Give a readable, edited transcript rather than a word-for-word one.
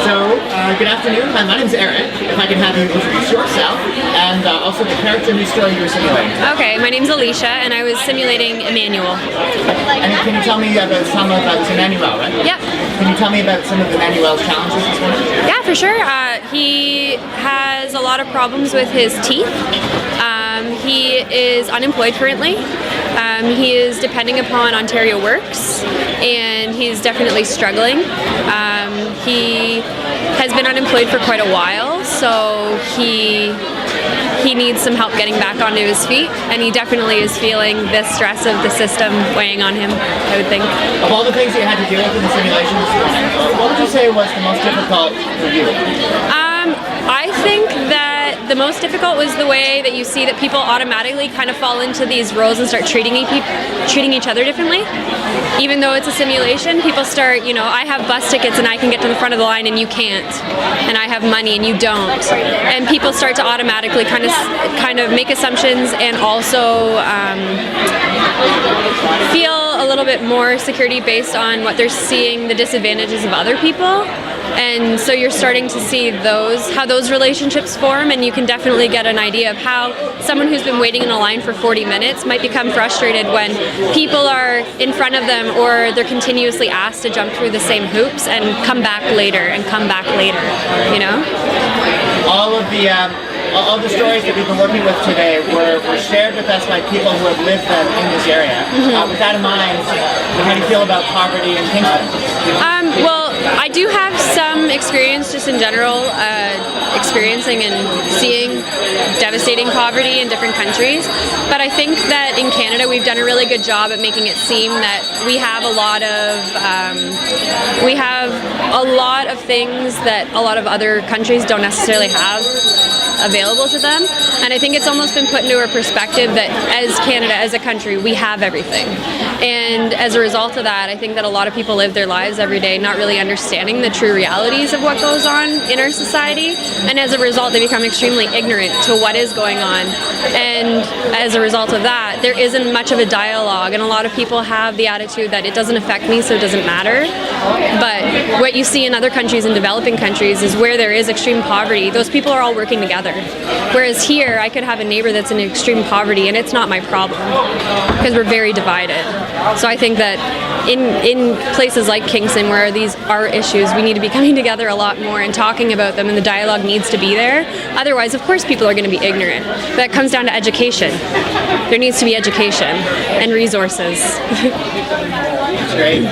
Good afternoon. My name's Eric. If I can have you introduce yourself and also the character whose story you were simulating. Okay, my name's Alycia, and I was simulating Emmanuel. And can you tell me about some of it's Emmanuel, right? Yep. Can you tell me about some of Emmanuel's challenges this morning? Yeah, for sure. He has a lot of problems with his teeth. He is unemployed currently. He is depending upon Ontario Works, and he's definitely struggling. He has been unemployed for quite a while, so he needs some help getting back onto his feet, and he definitely is feeling the stress of the system weighing on him, I would think. Of all the things you had to deal with in the simulation this morning, what would you say was the most difficult for you? I think that the most difficult was the way that you see that people automatically kind of fall into these roles and start treating each other differently. Even though it's a simulation, people start, I have bus tickets and I can get to the front of the line and you can't. And I have money and you don't. And people start to automatically kind of make assumptions and also feel a little bit more security based on what they're seeing the disadvantages of other people. And so you're starting to see how those relationships form, and you can definitely get an idea of how someone who's been waiting in a line for 40 minutes might become frustrated when people are in front of them, or they're continuously asked to jump through the same hoops and come back later and come back later, All of the stories that we've been working with today were shared with us by people who have lived in this area. With that in mind, how do you feel about poverty in Kingston? Well, I do have some experience just in general, experiencing and seeing devastating poverty in different countries. But I think that in Canada we've done a really good job at making it seem that we have a lot of things that a lot of other countries don't necessarily have available to them. And I think it's almost been put into a perspective that as Canada, as a country, we have everything. And as a result of that, I think that a lot of people live their lives every day not really understanding the true realities of what goes on in our society. And as a result, they become extremely ignorant to what is going on. And as a result of that, there isn't much of a dialogue. And a lot of people have the attitude that it doesn't affect me, so it doesn't matter. But what you see in other countries and developing countries is where there is extreme poverty, those people are all working together. Whereas here, I could have a neighbor that's in extreme poverty and it's not my problem because we're very divided. So I think that in places like Kingston, where these are issues, we need to be coming together a lot more and talking about them, and the dialogue needs to be there. Otherwise, of course, people are going to be ignorant. That comes down to education. There needs to be education and resources. That's great.